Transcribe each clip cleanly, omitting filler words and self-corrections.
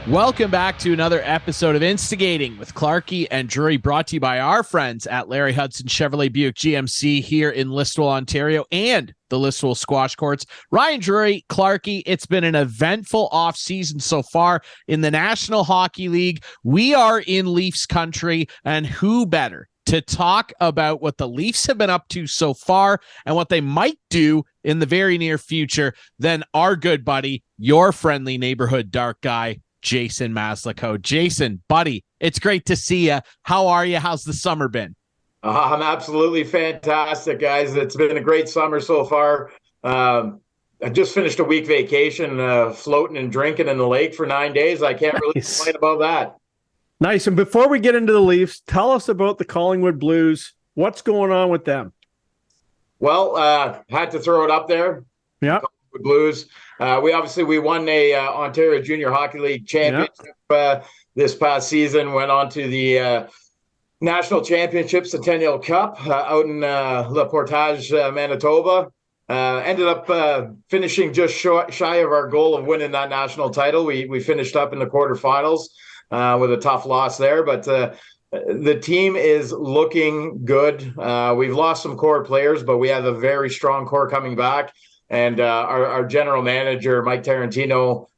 Welcome back to another episode of Instigating with Clarkey and Drury, brought to you by our friends at Larry Hudson Chevrolet Buick GMC here in Listowel, Ontario, and the Listowel Squash Courts. Ryan, Drury, Clarkey, it's been an eventful offseason so far in the National Hockey League. We are in Leafs country, and who better to talk about what the Leafs have been up to so far and what they might do in the very near future than our good buddy, your friendly neighborhood dark guy, Jason Maslakow. Jason, buddy, it's great to see you. How are you? How's the summer been? I'm absolutely fantastic, guys. It's been a great summer so far. I just finished a week vacation, floating and drinking in the lake for 9 days. I can't really complain about that. Nice. And before we get into the Leafs, tell us about the Collingwood Blues. What's going on with them? Well, had to throw it up there. Yeah. Collingwood Blues. We won a Ontario Junior Hockey League championship this past season. Went on to the National Championship Centennial Cup out in La Portage, Manitoba. Ended up finishing just shy of our goal of winning that national title. We finished up in the quarterfinals with a tough loss there, but the team is looking good. We've lost some core players, but we have a very strong core coming back. And our general manager, Mike Tarantino,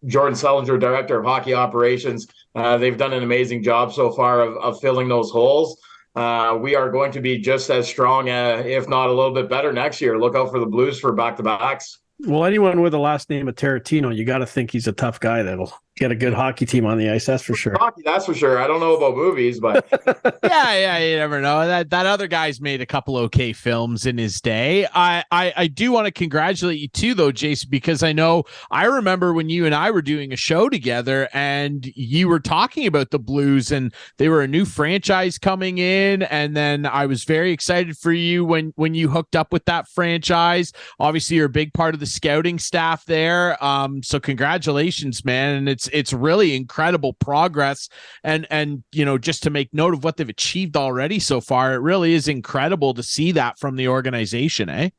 Jordan Sellinger, director of hockey operations, they've done an amazing job so far of filling those holes. We are going to be just as strong, if not a little bit better next year. Look out for the Blues for back-to-backs. Well, anyone with the last name of Tarantino, you got to think he's a tough guy that'll get a good hockey team on the ice. That's for sure. Hockey, that's for sure. I don't know about movies, but yeah, you never know. That other guy's made a couple okay films in his day. I do want to congratulate you too, though, Jason, because I remember when you and I were doing a show together, and you were talking about the Blues, and they were a new franchise coming in, and then I was very excited for you when you hooked up with that franchise. Obviously, you're a big part of the scouting staff there. So congratulations, man. And it's really incredible progress. And just to make note of what they've achieved already so far, it really is incredible to see that from the organization, eh?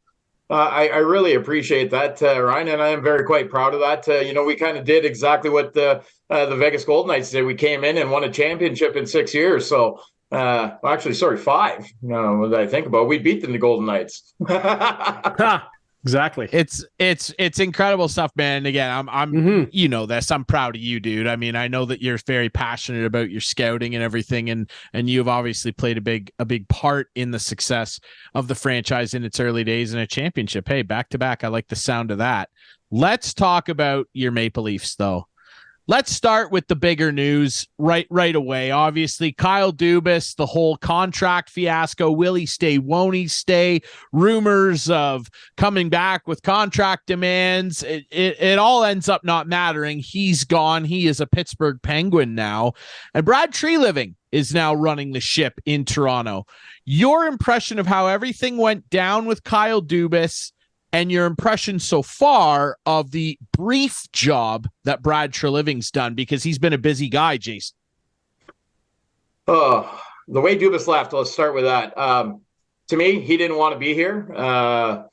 I really appreciate that, Ryan, and I am quite proud of that. We kind of did exactly what the Vegas Golden Knights did. We came in and won a championship in 6 years. So, 5. What did I think about? We beat the Golden Knights. Exactly. It's incredible stuff, man. And again, I'm you know this. I'm proud of you, dude. I mean, I know that you're very passionate about your scouting and everything, and you've obviously played a big part in the success of the franchise in its early days in a championship. Hey, back to back. I like the sound of that. Let's talk about your Maple Leafs, though. Let's start with the bigger news right away. Obviously, Kyle Dubas, the whole contract fiasco. Will he stay? Won't he stay? Rumors of coming back with contract demands. It all ends up not mattering. He's gone. He is a Pittsburgh Penguin now. And Brad Treliving is now running the ship in Toronto. Your impression of how everything went down with Kyle Dubas, and your impression so far of the brief job that Brad Treliving's done, because he's been a busy guy, Jason. The way Dubas left, let's start with that. To me, he didn't want to be here.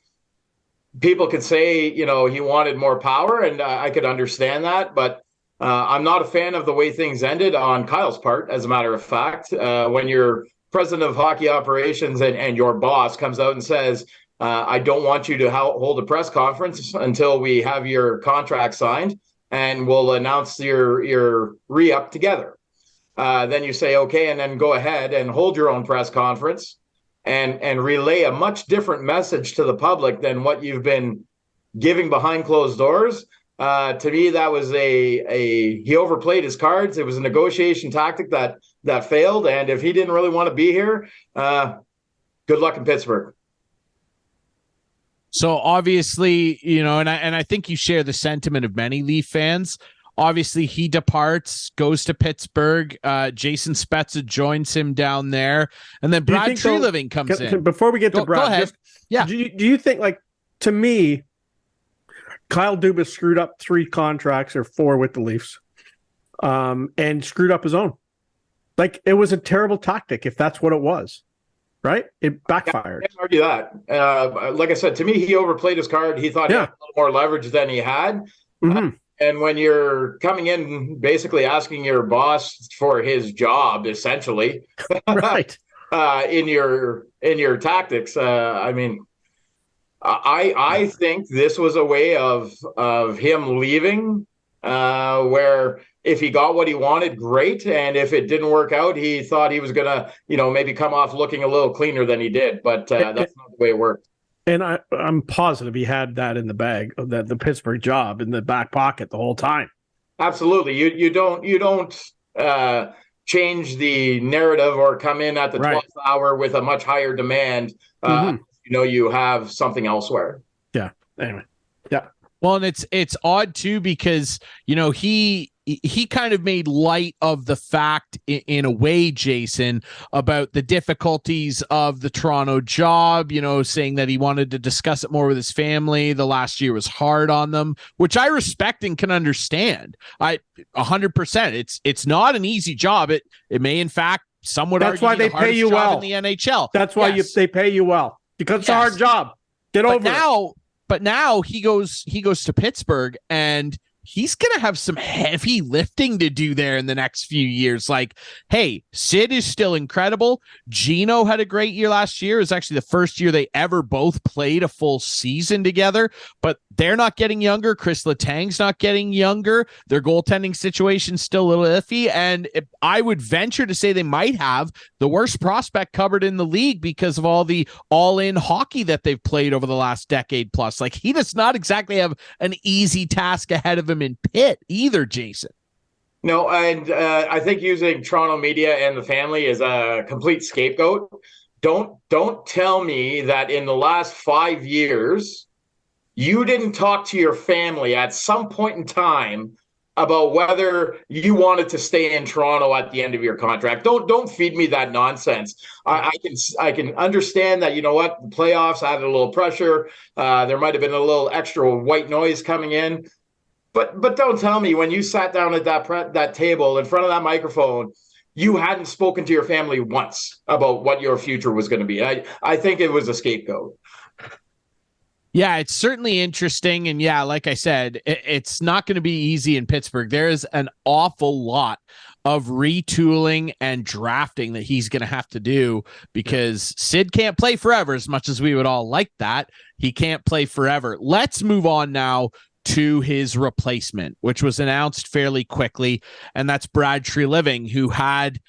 People could say, he wanted more power, and I could understand that, but I'm not a fan of the way things ended on Kyle's part, as a matter of fact. When your president of hockey operations and your boss comes out and says, I don't want you to hold a press conference until we have your contract signed, and we'll announce your re-up together. Then you say, okay, and then go ahead and hold your own press conference and relay a much different message to the public than what you've been giving behind closed doors. To me, that was he overplayed his cards. It was a negotiation tactic that failed. And if he didn't really want to be here, good luck in Pittsburgh. So obviously, and I think you share the sentiment of many Leaf fans. Obviously, he departs, goes to Pittsburgh. Jason Spezza joins him down there, and then Brad Treliving comes in. Before we get to Brad, go ahead. Do you think, to me, Kyle Dubas screwed up 3 contracts or 4 with the Leafs, and screwed up his own? It was a terrible tactic, if that's what it was. Right? It backfired. I can't argue that. Like I said, to me, he overplayed his card. He thought he had a little more leverage than he had. Mm-hmm. And when you're coming in, basically asking your boss for his job, essentially, right, in your tactics, I mean, I think this was a way of him leaving, where if he got what he wanted, great, and if it didn't work out, he thought he was gonna, maybe come off looking a little cleaner than he did. But that's not the way it worked. And I'm positive he had that in the bag, the Pittsburgh job in the back pocket the whole time. Absolutely. You don't change the narrative or come in at the 12th hour with a much higher demand. You have something elsewhere. Yeah. Anyway. Yeah. Well, and it's odd too, because, he kind of made light of the fact in a way, Jason, about the difficulties of the Toronto job, saying that he wanted to discuss it more with his family. The last year was hard on them, which I respect and can understand. 100%. It's not an easy job. It may, in fact, some would argue why they pay you well in the NHL. That's why they pay you well, because it's a hard job. Get over it. But now he goes to Pittsburgh, and he's going to have some heavy lifting to do there in the next few years. Like, hey, Sid is still incredible. Gino had a great year last year. It was actually the first year they ever both played a full season together, but they're not getting younger. Chris Letang's not getting younger. Their goaltending situation's still a little iffy. And I would venture to say they might have the worst prospect covered in the league because of all the all-in hockey that they've played over the last decade plus. Like, he does not exactly have an easy task ahead of him in Pitt either, Jason. No, and I think using Toronto media and the family is a complete scapegoat. Don't tell me that in the last 5 years you didn't talk to your family at some point in time about whether you wanted to stay in Toronto at the end of your contract. Don't feed me that nonsense. I can understand that, the playoffs added a little pressure. There might have been a little extra white noise coming in. But don't tell me when you sat down at that table in front of that microphone, you hadn't spoken to your family once about what your future was going to be. I think it was a scapegoat. Yeah, it's certainly interesting. And yeah, like I said, it's not going to be easy in Pittsburgh. There's an awful lot of retooling and drafting that he's going to have to do, because Sid can't play forever. As much as we would all like that, he can't play forever. Let's move on now to his replacement, which was announced fairly quickly, and that's Brad Treliving, who had,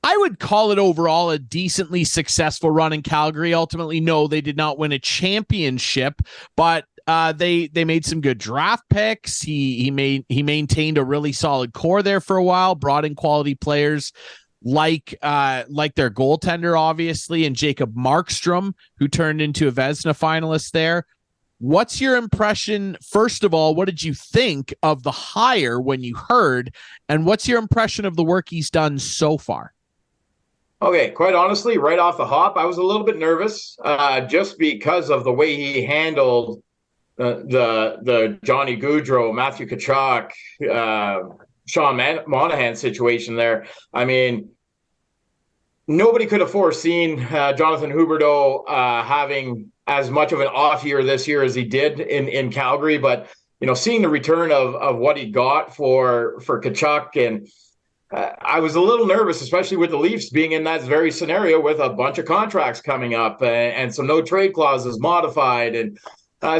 I would call it overall, a decently successful run in Calgary. Ultimately, no, they did not win a championship, but they made some good draft picks. He maintained a really solid core there for a while, brought in quality players like their goaltender, obviously, and Jacob Markstrom, who turned into a Vezina finalist there. What's your impression? First of all, what did you think of the hire when you heard? And what's your impression of the work he's done so far? Okay, quite honestly, right off the hop, I was a little bit nervous just because of the way he handled the Johnny Gaudreau, Matthew Tkachuk, Sean Monahan situation there. I mean, nobody could have foreseen Jonathan Huberdeau having as much of an off year this year as he did in Calgary. But, seeing the return of what he got for Tkachuk, and I was a little nervous, especially with the Leafs being in that very scenario with a bunch of contracts coming up and some no trade clauses modified. And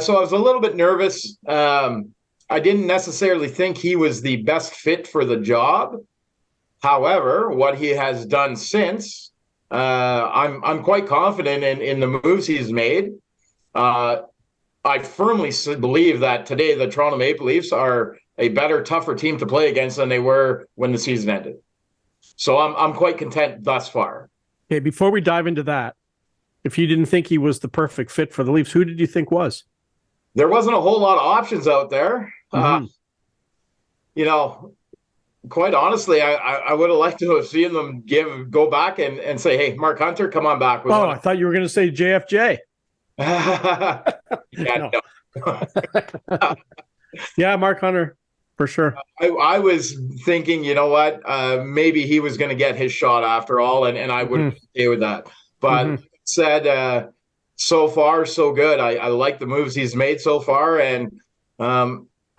so I was a little bit nervous. I didn't necessarily think he was the best fit for the job. However, what he has done since, I'm quite confident in the moves he's made. I firmly believe that today the Toronto Maple Leafs are a better, tougher team to play against than they were when the season ended. So I'm quite content thus far. Okay, before we dive into that, if you didn't think he was the perfect fit for the Leafs, who did you think was? There wasn't a whole lot of options out there. Mm-hmm. Quite honestly, I would have liked to have seen them go back and say, hey, Mark Hunter, come on back. I thought you were going to say JFJ. Yeah, no. Yeah, Mark Hunter, for sure. I was thinking, maybe he was going to get his shot after all, and I would stay with that. But said, so far, so good. I like the moves he's made so far, and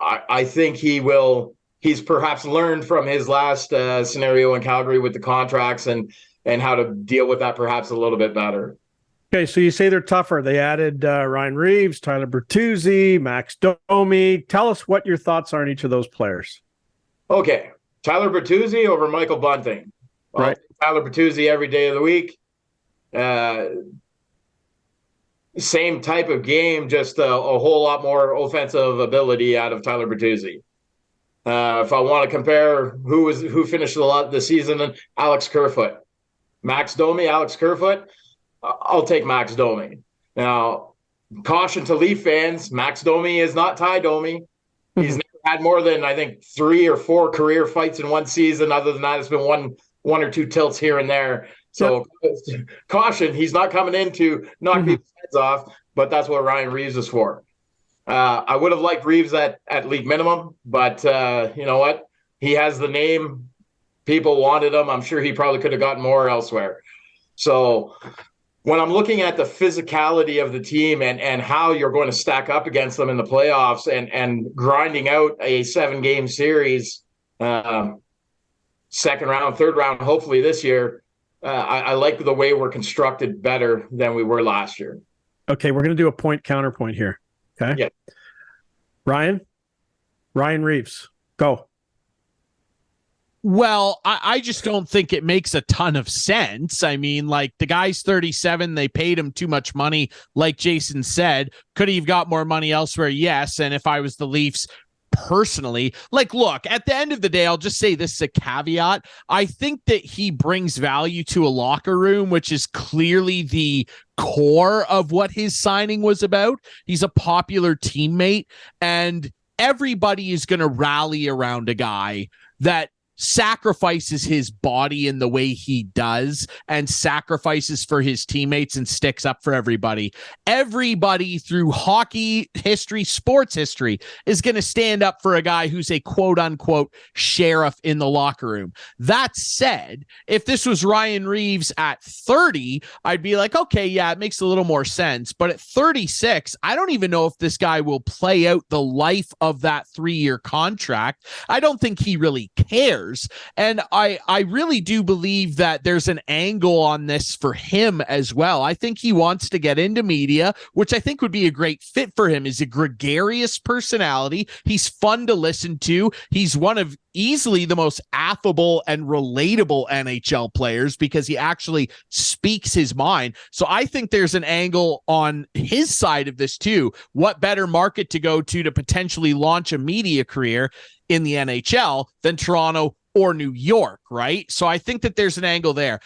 I think he's perhaps learned from his last scenario in Calgary with the contracts and how to deal with that perhaps a little bit better. Okay, so you say they're tougher. They added Ryan Reaves, Tyler Bertuzzi, Max Domi. Tell us what your thoughts are on each of those players. Okay, Tyler Bertuzzi over Michael Bunting. Right. Tyler Bertuzzi every day of the week. Same type of game, just a whole lot more offensive ability out of Tyler Bertuzzi. If I want to compare who finished the season, Alex Kerfoot. Max Domi, Alex Kerfoot, I'll take Max Domi. Now, caution to Leaf fans, Max Domi is not Ty Domi. He's never had more than, I think, 3 or 4 career fights in one season. Other than that, it's been one or two tilts here and there. So caution, he's not coming in to knock people's heads off, but that's what Ryan Reaves is for. I would have liked Reaves at league minimum, but you know what? He has the name. People wanted him. I'm sure he probably could have gotten more elsewhere. So when I'm looking at the physicality of the team and how you're going to stack up against them in the playoffs and grinding out a 7-game series, second round, third round, hopefully this year, I like the way we're constructed better than we were last year. Okay, we're going to do a point counterpoint here. Okay. Yeah. Ryan Reaves, go. Well, I just don't think it makes a ton of sense. I mean, like, the guy's 37. They paid him too much money. Like Jason said, could he have got more money elsewhere? Yes. And if I was the Leafs personally, like, look, at the end of the day, I'll just say this is a caveat. I think that he brings value to a locker room, which is clearly the core of what his signing was about. He's a popular teammate, and everybody is going to rally around a guy that sacrifices his body in the way he does and sacrifices for his teammates and sticks up for everybody. Everybody through hockey history, sports history, is going to stand up for a guy who's a quote unquote sheriff in the locker room. That said, if this was Ryan Reaves at 30, I'd be like, okay, yeah, it makes a little more sense. But at 36, I don't even know if this guy will play out the life of that 3-year contract. I don't think he really cares. And I really do believe that there's an angle on this for him as well. I think he wants to get into media, which I think would be a great fit for him. He's a gregarious personality. He's fun to listen to. He's one of easily the most affable and relatable NHL players because he actually speaks his mind. So I think there's an angle on his side of this too. What better market to go to potentially launch a media career in the NHL than Toronto or New York, right? So I think that there's an angle there.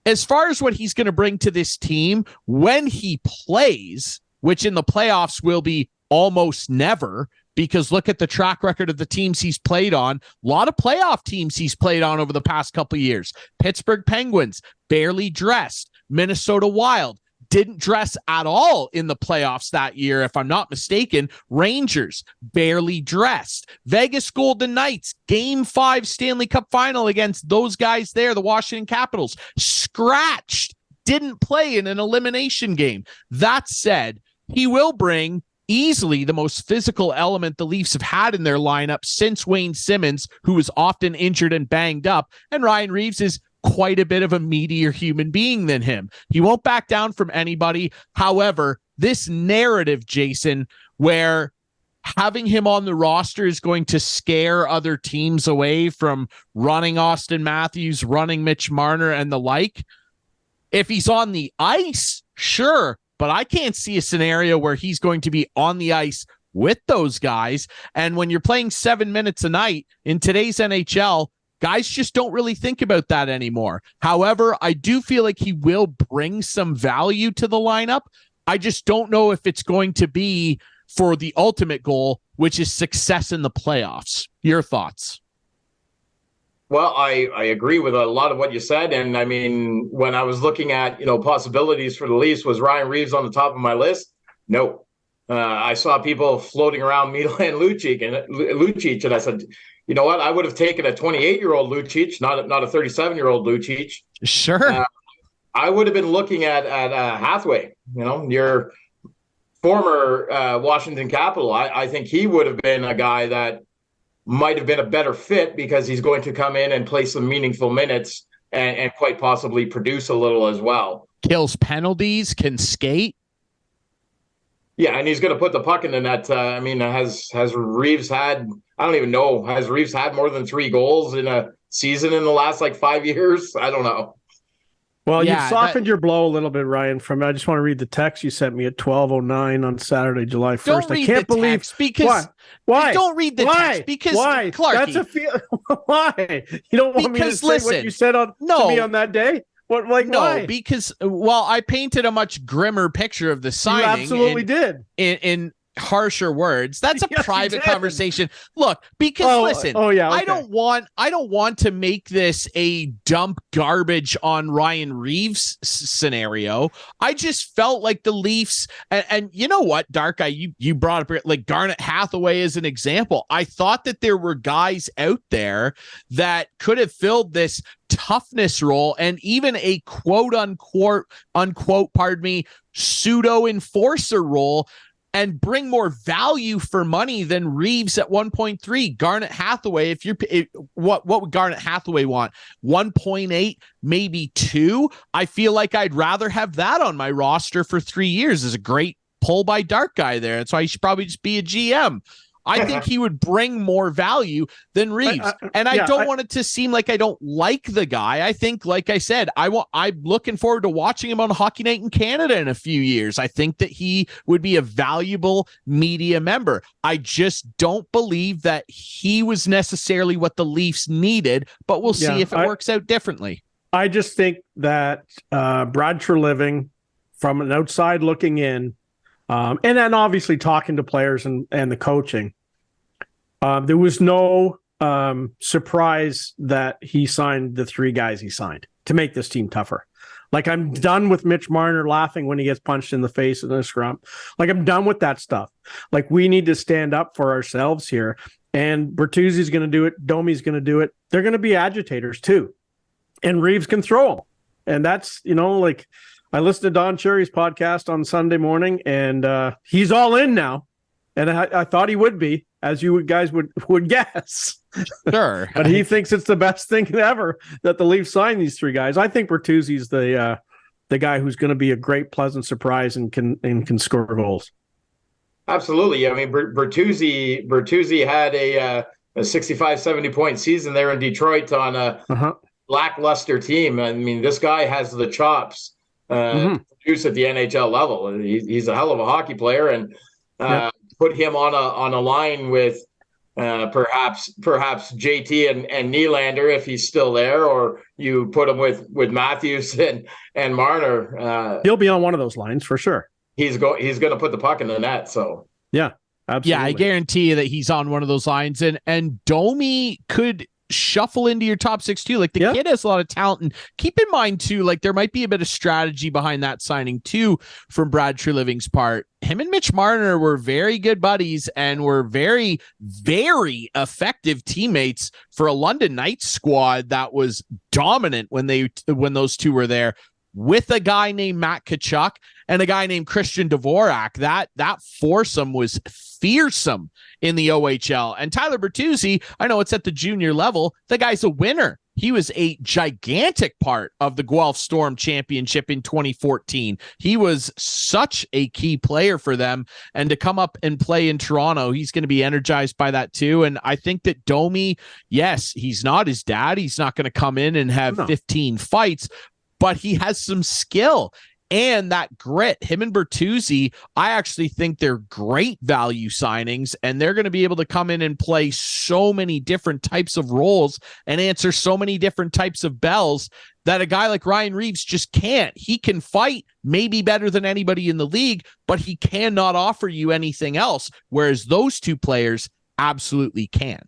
As far as what he's going to bring to this team when he plays, which in the playoffs will be almost never, because look at the track record of the teams he's played on. A lot of playoff teams he's played on over the past couple of years. Pittsburgh Penguins, barely dressed. Minnesota Wild, didn't dress at all in the playoffs that year, if I'm not mistaken. Rangers, barely dressed. Vegas Golden Knights, Game 5 Stanley Cup final against those guys there, the Washington Capitals, scratched, didn't play in an elimination game. That said, he will bring easily the most physical element the Leafs have had in their lineup since Wayne Simmons, who was often injured and banged up, and Ryan Reaves is quite a bit of a meatier human being than him. He won't back down from anybody. However, this narrative, Jason, where having him on the roster is going to scare other teams away from running Auston Matthews, running Mitch Marner and the like, if he's on the ice, sure, but I can't see a scenario where he's going to be on the ice with those guys. And when you're playing 7 minutes a night in today's NHL, guys just don't really think about that anymore. However, I do feel like he will bring some value to the lineup. I just don't know if it's going to be for the ultimate goal, which is success in the playoffs. Your thoughts? Well, I agree with a lot of what you said. And I mean, when I was looking at, possibilities for the Leafs, was Ryan Reaves on the top of my list? No. I saw people floating around Milan Lucic, and I said, you know what? I would have taken a 28-year-old Lucic, not a 37-year-old Lucic. Sure. I would have been looking at Hathaway. You're former Washington Capital, I think he would have been a guy that might have been a better fit because he's going to come in and play some meaningful minutes and quite possibly produce a little as well. Kills penalties, can skate. Yeah, and he's going to put the puck in the net. I mean, has Reaves had, I don't even know, has Reaves had more than 3 goals in a season in the last 5 years? I don't know. Well, you've softened your blow a little bit, Ryan. I just want to read the text you sent me at 12:09 on Saturday, July 1st. I can't believe because why? Don't read the text because why? Clarkey. That's why? You don't want me to say what you said to me on that day? Why? Because I painted a much grimmer picture of the signing. You absolutely did. In harsher words. That's a private conversation. Look, because listen, okay. I don't want to make this a dump garbage on Ryan Reaves scenario. I just felt like the Leafs, and you know what, Dark Guy, you brought up Garnet Hathaway as an example. I thought that there were guys out there that could have filled this toughness role and even a quote unquote, pseudo enforcer role and bring more value for money than Reaves at 1.3. Garnet Hathaway, what would Garnet Hathaway want? 1.8, maybe 2. I feel like I'd rather have that on my roster for 3 years. Is a great pull by Dark Guy there. That's why he should probably just be a GM. I think he would bring more value than Reaves. I don't want it to seem like I don't like the guy. I think, like I said, I'm looking forward to watching him on Hockey Night in Canada in a few years. I think that he would be a valuable media member. I just don't believe that he was necessarily what the Leafs needed, but we'll see if it works out differently. I just think that Brad Treliving, from an outside looking in, and then obviously talking to players and the coaching, there was no surprise that he signed the 3 guys he signed to make this team tougher. I'm done with Mitch Marner laughing when he gets punched in the face in a scrum. I'm done with that stuff. We need to stand up for ourselves here. And Bertuzzi's going to do it. Domi's going to do it. They're going to be agitators too. And Reaves can throw them. And that's, I listened to Don Cherry's podcast on Sunday morning, and he's all in now. And I thought he would be, as you guys would guess. Sure. But he thinks it's the best thing ever that the Leafs signed these 3 guys. I think Bertuzzi's the guy who's going to be a great, pleasant surprise and can score goals. Absolutely. I mean, Bertuzzi had a 65, 70-point season there in Detroit on a lackluster team. I mean, this guy has the chops. Produce at the NHL level. He's a hell of a hockey player, and put him on a line with perhaps JT and Nylander if he's still there, or you put him with Matthews and Marner. He'll be on one of those lines for sure. He's going to put the puck in the net. So yeah, absolutely. Yeah, I guarantee you that he's on one of those lines, and Domi could shuffle into your top 6 too. The kid has a lot of talent, and keep in mind too, there might be a bit of strategy behind that signing too from Brad Treliving's part. Him and Mitch Marner were very good buddies and were very, very effective teammates for a London Knights squad that was dominant when those 2 were there, with a guy named Matt Tkachuk and a guy named Christian Dvorak. That foursome was fearsome in the OHL. And Tyler Bertuzzi, I know it's at the junior level, the guy's a winner. He was a gigantic part of the Guelph Storm championship in 2014. He was such a key player for them. And to come up and play in Toronto, he's going to be energized by that too. And I think that Domi, yes, he's not his dad. He's not going to come in and have 15 fights, but he has some skill and that grit. Him and Bertuzzi, I actually think they're great value signings, and they're going to be able to come in and play so many different types of roles and answer so many different types of bells that a guy like Ryan Reaves just can't. He can fight maybe better than anybody in the league, but he cannot offer you anything else, whereas those 2 players absolutely can.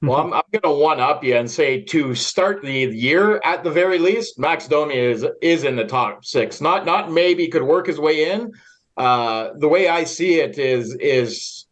Well, I'm going to one-up you and say to start the year, at the very least, Max Domi is in the top 6. Not maybe could work his way in. The way I see it is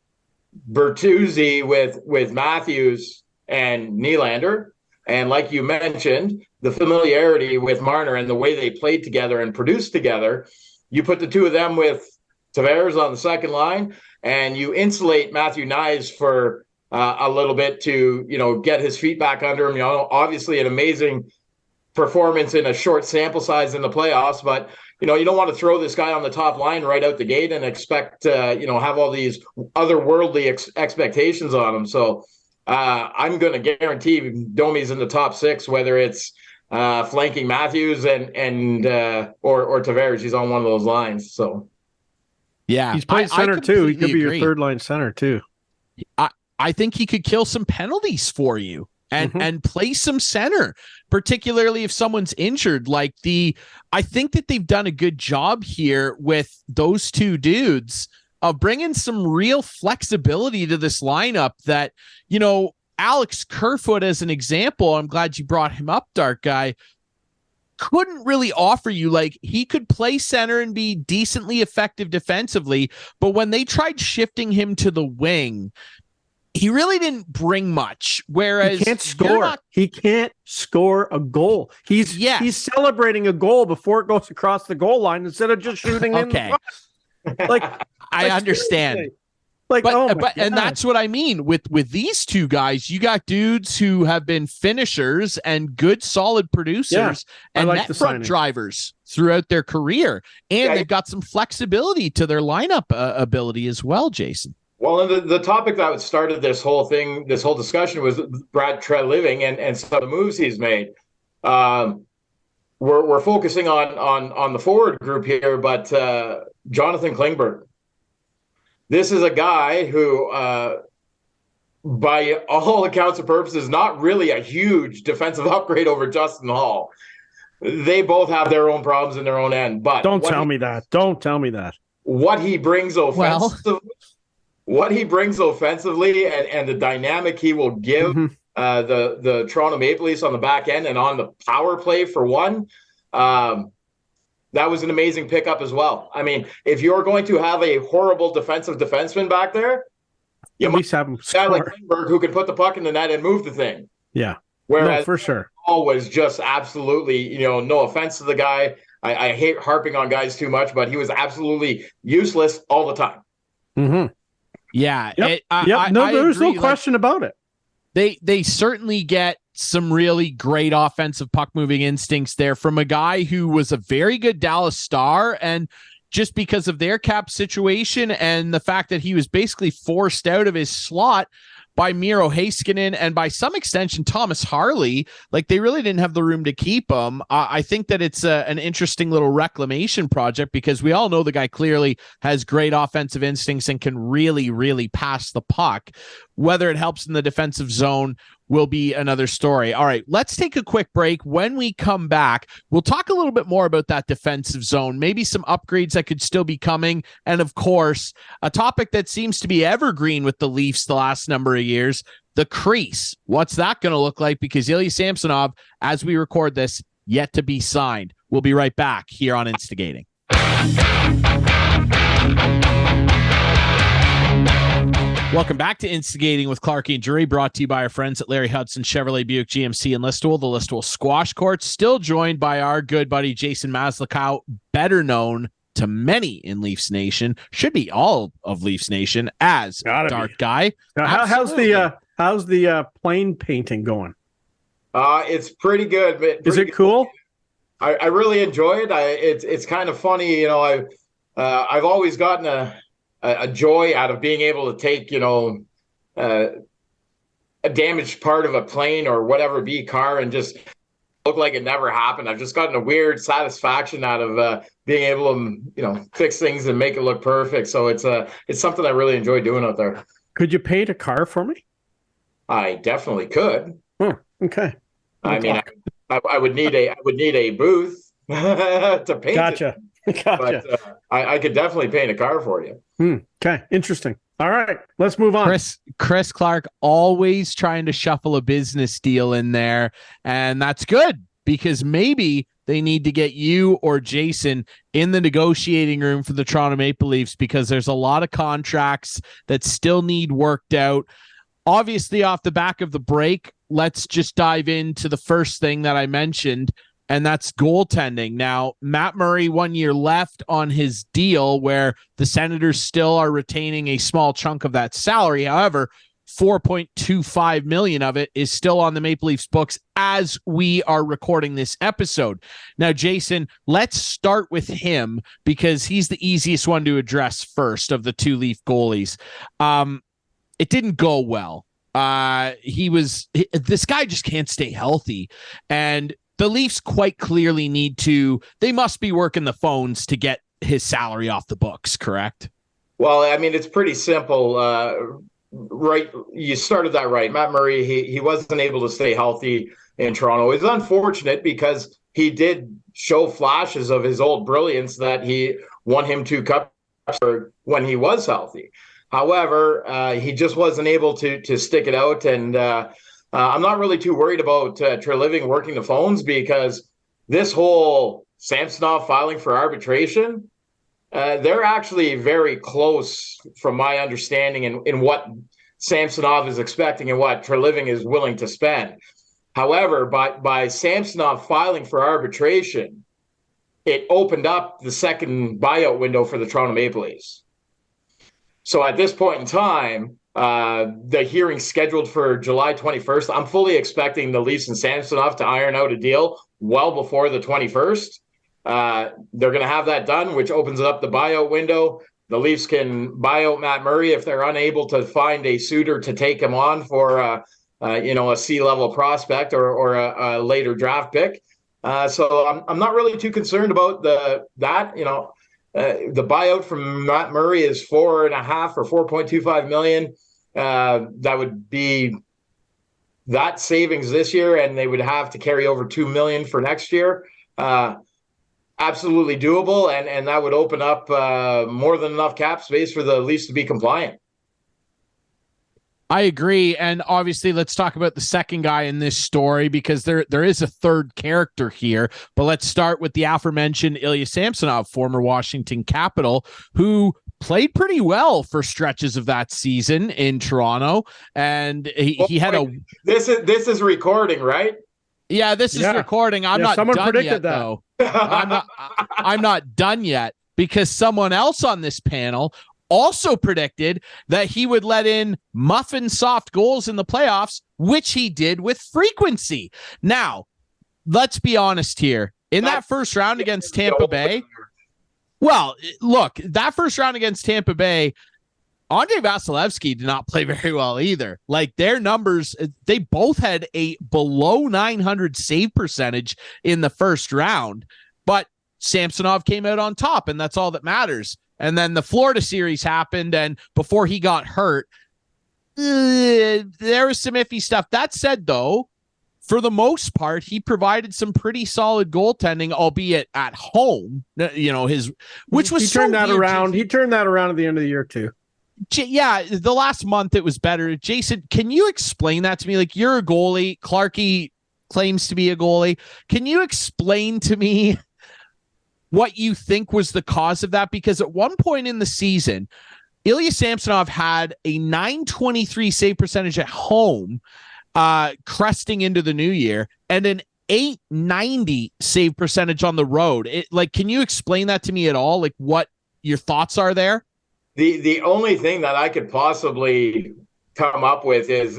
Bertuzzi with Matthews and Nylander. And like you mentioned, the familiarity with Marner and the way they played together and produced together, you put the 2 of them with Tavares on the second line, and you insulate Matthew Knies for a little bit to, get his feet back under him. Obviously an amazing performance in a short sample size in the playoffs, but you don't want to throw this guy on the top line right out the gate and expect have all these otherworldly expectations on him. So I'm going to guarantee Domi's in the top 6, whether it's flanking Matthews and or Tavares. He's on one of those lines. So yeah, he's playing center too. He could be your third line center too. I think he could kill some penalties for you and play some center, particularly if someone's injured. I think that they've done a good job here with those two dudes of bringing some real flexibility to this lineup that, Alex Kerfoot, as an example, I'm glad you brought him up, Dark Guy, couldn't really offer you. He could play center and be decently effective defensively, but when they tried shifting him to the wing, he really didn't bring much. Whereas he can't score. He can't score a goal. He's celebrating a goal before it goes across the goal line instead of just shooting in the front. I understand. And that's what I mean with these two guys. You got dudes who have been finishers and good, solid producers and net front drivers throughout their career, and they've got some flexibility to their lineup ability as well, Jason. Well, and the topic that started this whole discussion was Brad Treliving and some of the moves he's made. We're focusing on the forward group here, but Jonathan Klingberg. This is a guy who, by all accounts and purposes, not really a huge defensive upgrade over Justin Hall. They both have their own problems in their own end. But don't tell me that. What he brings offensively, and the dynamic he will give the Toronto Maple Leafs on the back end and on the power play for one. That was an amazing pickup as well. I mean, if you're going to have a horrible defensive defenseman back there, you at least have him guy like Klingberg who can put the puck in the net and move the thing. Yeah. Whereas for sure. Paul was just absolutely, no offense to the guy. I hate harping on guys too much, but he was absolutely useless all the time. Mm-hmm. Yeah. There's no question about it. They certainly get some really great offensive puck moving instincts there from a guy who was a very good Dallas Star, and just because of their cap situation and the fact that he was basically forced out of his slot by Miro Heiskanen and by some extension Thomas Harley, they really didn't have the room to keep him. I think that it's an interesting little reclamation project because we all know the guy clearly has great offensive instincts and can really, really pass the puck. Whether it helps in the defensive zone will be another story. All right, let's take a quick break. When we come back, we'll talk a little bit more about that defensive zone, maybe some upgrades that could still be coming, and of course, a topic that seems to be evergreen with the Leafs the last number of years, the crease. What's that going to look like? Because Ilya Samsonov, as we record this, yet to be signed. We'll be right back here on Instigating. Welcome back to Instigating with Clarkey and Drury, brought to you by our friends at Larry Hudson, Chevrolet, Buick, GMC, and Listowel, the Listowel Squash Court. Still joined by our good buddy Jason Maslakow, better known to many in Leafs Nation, should be all of Leafs Nation, as Dark Guy. How's the plane painting going? It's pretty good. Is it cool? I really enjoy it. It's kind of funny, I've always gotten a joy out of being able to take, a damaged part of a plane or whatever be car and just look like it never happened. I've just gotten a weird satisfaction out of being able to, fix things and make it look perfect. So it's something I really enjoy doing out there. Could you paint a car for me? I definitely could. Okay. I would need a booth to paint. Gotcha. But I could definitely paint a car for you. Okay, interesting. All right, let's move on. Chris Clark always trying to shuffle a business deal in there, and that's good because maybe they need to get you or Jason in the negotiating room for the Toronto Maple Leafs because there's a lot of contracts that still need worked out. Obviously, off the back of the break, let's just dive into the first thing that I mentioned. and that's goaltending. Now, Matt Murray, 1 year left on his deal where the Senators still are retaining a small chunk of that salary. However, $4.25 million of it is still on the Maple Leafs books as we are recording this episode. Now, Jason, let's start with him because he's the easiest one to address first of the two Leaf goalies. It didn't go well. This guy just can't stay healthy, and the Leafs quite clearly they must be working the phones to get his salary off the books, correct? Well, I mean, it's pretty simple. Right, you started that right. Matt Murray, he wasn't able to stay healthy in Toronto. It's unfortunate because he did show flashes of his old brilliance that he won him 2 cups when he was healthy. However, he just wasn't able to stick it out, and I'm not really too worried about Treliving working the phones because this whole Samsonov filing for arbitration, they're actually very close from my understanding in what Samsonov is expecting and what Treliving is willing to spend. However, by Samsonov filing for arbitration, it opened up the second buyout window for the Toronto Maple Leafs. So at this point in time, the hearing scheduled for July 21st, I'm fully expecting the Leafs and Samsonov to iron out a deal well before the 21st. They're going to have that done, which opens up the buyout window. The Leafs can buy out Matt Murray if they're unable to find a suitor to take him on for a C-level prospect or a later draft pick. So I'm not really too concerned about that. The buyout from Matt Murray is $4.5 or $4.25 million. That would be that savings this year, and they would have to carry over $2 million for next year. Absolutely doable, and that would open up more than enough cap space for the Leafs to be compliant. I agree, and obviously let's talk about the second guy in this story because there is a third character here, but let's start with the aforementioned Ilya Samsonov, former Washington Capital, who played pretty well for stretches of that season in Toronto, and he had a... This is recording, right? Yeah, this is recording. I'm not someone done predicted yet, that. though. I'm not done yet because someone else on this panel also predicted that he would let in muffin soft goals in the playoffs, which he did with frequency. Now, let's be honest here. In that first round against Tampa Bay, well, look, that first round against Tampa Bay, Andrei Vasilevsky did not play very well either. Like their numbers, they both had a below 900 save percentage in the first round, but Samsonov came out on top, and that's all that matters. And then the Florida series happened, and before he got hurt, there was some iffy stuff. That said, though, for the most part, he provided some pretty solid goaltending, albeit at home. Which was he turned that around. He turned that around at the end of the year too. Yeah, the last month it was better. Jason, can you explain that to me? Like, you're a goalie. Clarkey claims to be a goalie. Can you explain to me what you think was the cause of that? Because at one point in the season, Ilya Samsonov had a .923 save percentage at home, cresting into the new year, and an .890 save percentage on the road. Can you explain that to me at all? Like, what your thoughts are there? The only thing that I could possibly come up with is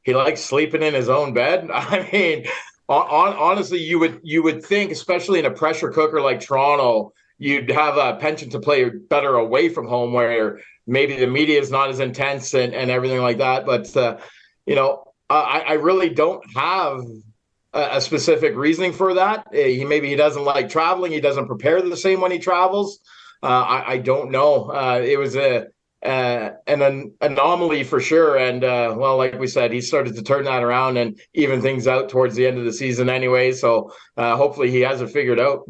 he likes sleeping in his own bed. I mean, honestly, you would think, especially in a pressure cooker like Toronto, you'd have a penchant to play better away from home, where maybe the media is not as intense and everything like that. But I really don't have a specific reasoning for that. Maybe he doesn't like traveling. He doesn't prepare the same when he travels. I don't know. It was an anomaly for sure. And like we said, he started to turn that around and even things out towards the end of the season anyway. So hopefully he has it figured out.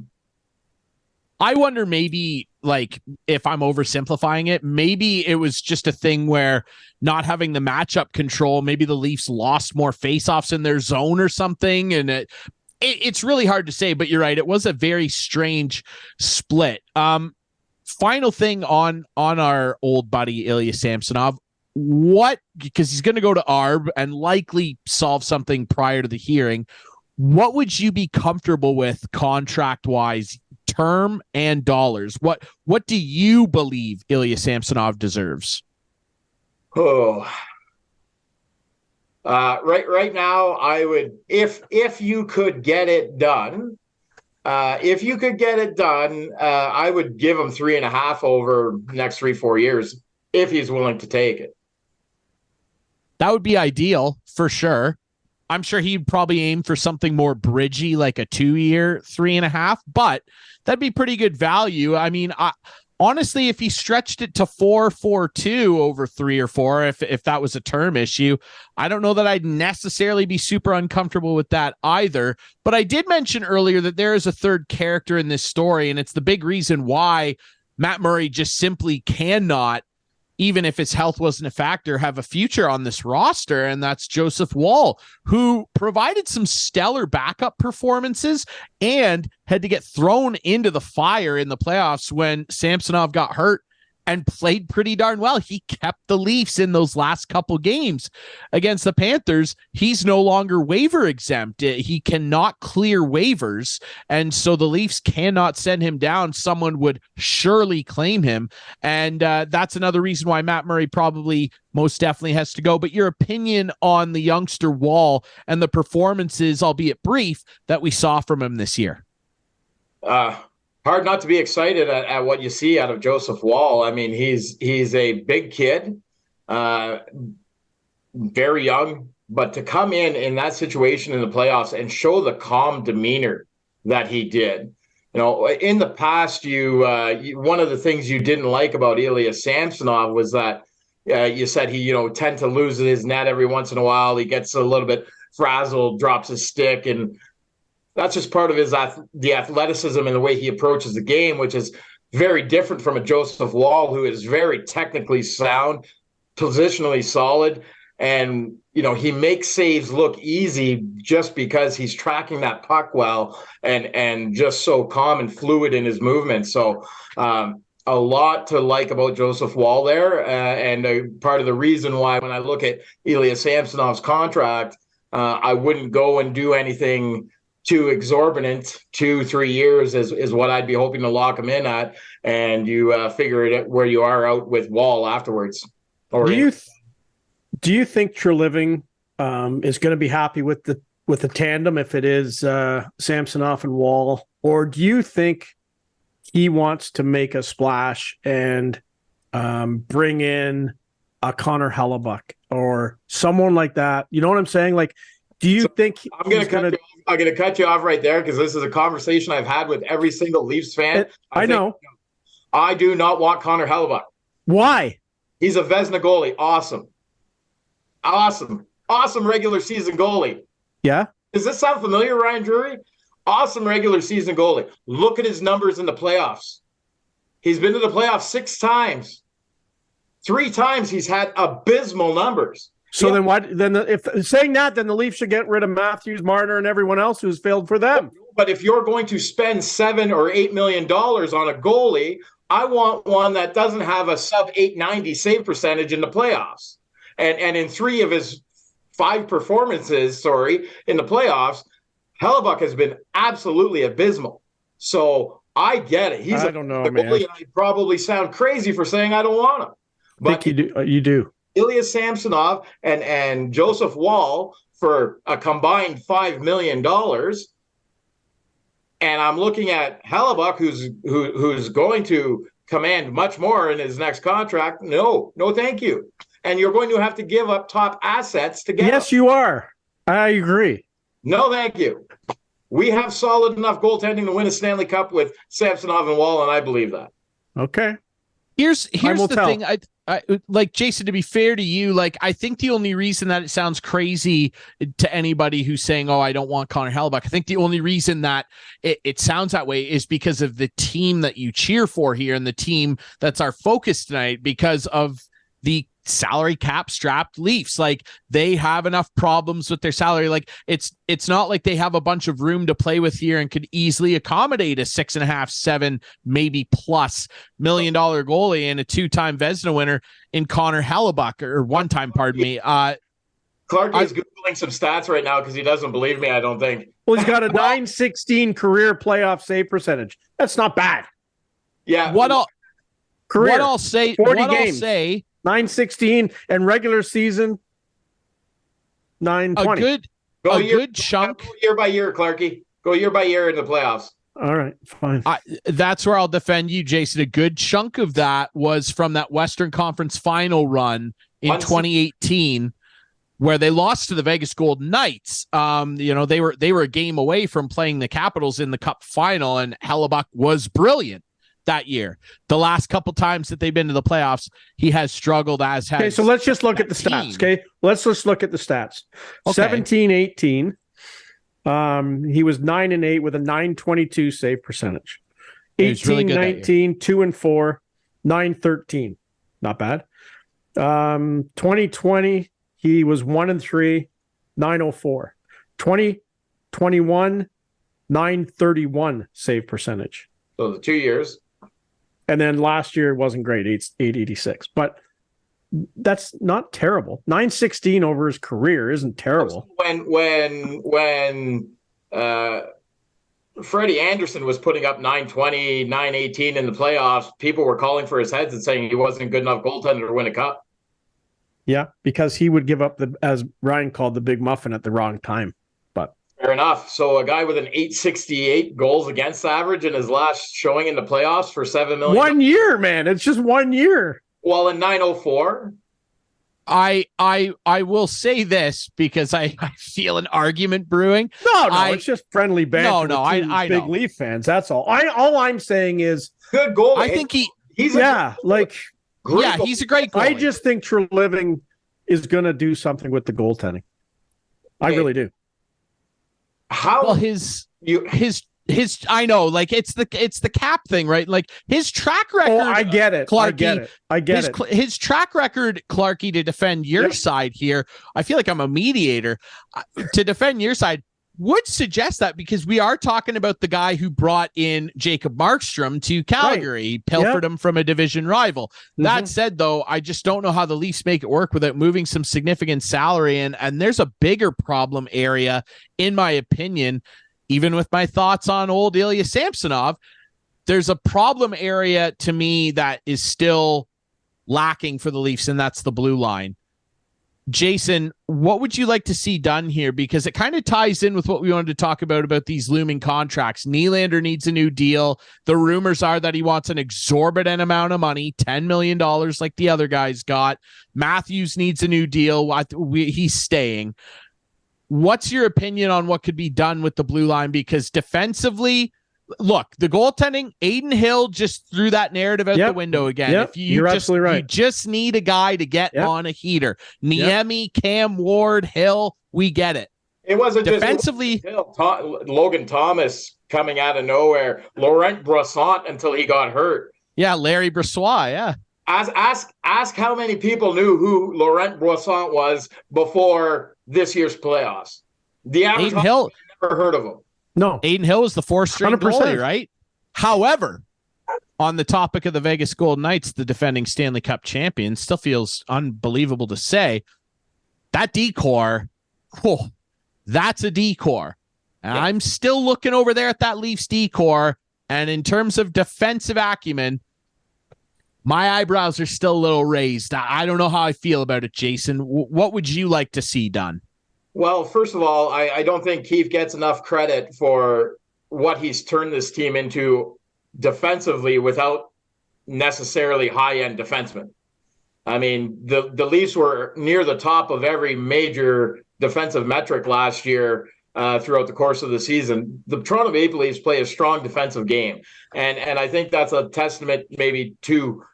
I wonder, maybe, like, if I'm oversimplifying it, maybe it was just a thing where not having the matchup control, maybe the Leafs lost more faceoffs in their zone or something. And it's really hard to say, but you're right. It was a very strange split. Final thing on our old buddy Ilya Samsonov, because he's going to go to ARB and likely solve something prior to the hearing. what would you be comfortable with contract-wise, term and dollars? What do you believe Ilya Samsonov deserves? Oh, right now, I would, if you could get it done, I would give him 3.5 over the next 3-4 years if he's willing to take it. That would be ideal for sure. I'm sure he'd probably aim for something more bridgy, like a 2-year, 3.5, but that'd be pretty good value. I mean, honestly, if he stretched it to 4.42 over 3 or 4, if that was a term issue, I don't know that I'd necessarily be super uncomfortable with that either. But I did mention earlier that there is a third character in this story, and it's the big reason why Matt Murray just simply cannot, even if his health wasn't a factor, have a future on this roster, and that's Joseph Woll, who provided some stellar backup performances and had to get thrown into the fire in the playoffs when Samsonov got hurt and played pretty darn well. He kept the Leafs in those last couple games against the Panthers. He's no longer waiver exempt. He cannot clear waivers, and so the Leafs cannot send him down. Someone would surely claim him, and that's another reason why Matt Murray probably most definitely has to go. But your opinion on the youngster Woll and the performances, albeit brief, that we saw from him this year? Hard not to be excited at what you see out of Joseph Woll. I mean, he's a big kid, very young, but to come in that situation in the playoffs and show the calm demeanor that he did. You know, in the past, one of the things you didn't like about Ilya Samsonov was that you said he, tend to lose his net every once in a while. He gets a little bit frazzled, drops his stick, and that's just part of the athleticism and the way he approaches the game, which is very different from a Joseph Woll, who is very technically sound, positionally solid, and he makes saves look easy just because he's tracking that puck well and just so calm and fluid in his movement. So a lot to like about Joseph Woll there, and part of the reason why when I look at Ilya Samsonov's contract, I wouldn't go and do anything too exorbitant. 2-3 years is what I'd be hoping to lock him in at, and you figure it out where you are out with Woll afterwards. Do you think Treliving is going to be happy with the tandem if it is Samsonov and Woll, or do you think he wants to make a splash and bring in a Connor Hellebuyck or someone like that? You know what I'm saying? Like, do you think I'm going to cut you off right there, because this is a conversation I've had with every single Leafs fan. I know. I do not want Connor Hellebuyck. Why? He's a Vezina goalie. Awesome regular season goalie. Yeah. Does this sound familiar, Ryan Drury? Awesome regular season goalie. Look at his numbers in the playoffs. He's been to the playoffs 6 times. 3 times he's had abysmal numbers. So then why? Then if saying that, then the Leafs should get rid of Matthews, Marner, and everyone else who's failed for them. But if you're going to spend $7 or $8 million on a goalie, I want one that doesn't have a sub 890 save percentage in the playoffs. And in 3 of his 5 performances, in the playoffs, Hellebuyck has been absolutely abysmal. So I get it. I don't know, man. Goalie, I probably sound crazy for saying I don't want him. But I think you do. You do. Ilya Samsonov and Joseph Woll for a combined $5 million. And I'm looking at Hellebuyck, who's going to command much more in his next contract. No, thank you. And you're going to have to give up top assets to get Yes, him. you are. I agree. No, thank you. We have solid enough goaltending to win a Stanley Cup with Samsonov and Woll, and I believe that. Okay. Here's the thing. I like, Jason, to be fair to you, like, I think the only reason that it sounds crazy to anybody who's saying, oh, I don't want Connor Hellebuyck, I think the only reason that it sounds that way is because of the team that you cheer for here and the team that's our focus tonight, because of the salary cap strapped Leafs. Like, they have enough problems with their salary. Like, it's not like they have a bunch of room to play with here and could easily accommodate a $6.5-7 maybe plus $1 million goalie and a 2-time Vezina winner in Connor Hellebuyck, or 1-time, pardon me. Clarkey is Googling some stats right now because he doesn't believe me, I don't think. Well, he's got a 916 career playoff save percentage. That's not bad. Yeah. What I'll say, 40 games. I'll say, 916 and regular season 920. A good chunk. Go year by year, Clarkey. Go year by year in the playoffs. All right, fine. That's where I'll defend you, Jason. A good chunk of that was from that Western Conference final run in 2018, where they lost to the Vegas Golden Knights. They were a game away from playing the Capitals in the Cup final, and Hellebuck was brilliant that year. The last couple times that they've been to the playoffs, he has struggled, as has. Okay, so let's just look at the stats. Okay, let's just look at the stats. Okay. 17-18. He was 9-8 with a 922 save percentage. 18-19, 2-4, 913. Not bad. 2020, he was 1-3, 904. 2021, 931 save percentage. So the 2 years. And then last year it wasn't great, 886. But that's not terrible. 916 over his career isn't terrible. When Freddie Anderson was putting up 920, 918 in the playoffs, people were calling for his heads and saying he wasn't a good enough goaltender to win a cup. Yeah, because he would give up as Ryan called, the big muffin at the wrong time. But fair enough. So a guy with an 868 goals against average in his last showing in the playoffs for $7 million. 1 year, man. It's just 1 year. Well, in 904. I will say this because I feel an argument brewing. No, it's just friendly banter. No, I big know. Leaf fans. That's all. All I'm saying is good goal. I think he's a great goalie. I just think Treliving is going to do something with the goaltending. I really do. How? Well, his I know, like it's the cap thing, right? Like his track record. Oh, I get it. Clarkey, I get it. His track record, Clarkey, to defend your side here. I feel like I'm a mediator. To defend your side would suggest that, because we are talking about the guy who brought in Jacob Markstrom to Calgary, pilfered him from a division rival. Mm-hmm. That said, though, I just don't know how the Leafs make it work without moving some significant salary in. And there's a bigger problem area, in my opinion. Even with my thoughts on old Ilya Samsonov, there's a problem area to me that is still lacking for the Leafs, and that's the blue line. Jason, what would you like to see done here? Because it kind of ties in with what we wanted to talk about these looming contracts. Nylander needs a new deal. The rumors are that he wants an exorbitant amount of money, $10 million like the other guys got. Matthews needs a new deal. He's staying. What's your opinion on what could be done with the blue line? Because defensively, look, the goaltending, Aiden Hill just threw that narrative out the window again. If you're absolutely right. You just need a guy to get on a heater. Niemi, Cam Ward, Hill, we get it. It wasn't defensively. Just Hill, Logan Thomas coming out of nowhere. Laurent Brossoit until he got hurt. Yeah, Larry Brossoit, yeah. Ask how many people knew who Laurent Brossoit was before this year's playoffs. The average Aiden Hill never heard of him. No, Aiden Hill is the fourth-string goalie, right? However, on the topic of the Vegas Golden Knights, the defending Stanley Cup champions, still feels unbelievable to say that decor. That's a decor. And I'm still looking over there at that Leafs decor, and in terms of defensive acumen, my eyebrows are still a little raised. I don't know how I feel about it, Jason. What would you like to see done? Well, first of all, I don't think Keefe gets enough credit for what he's turned this team into defensively without necessarily high-end defensemen. I mean, the Leafs were near the top of every major defensive metric last year throughout the course of the season. The Toronto Maple Leafs play a strong defensive game, and I think that's a testament maybe to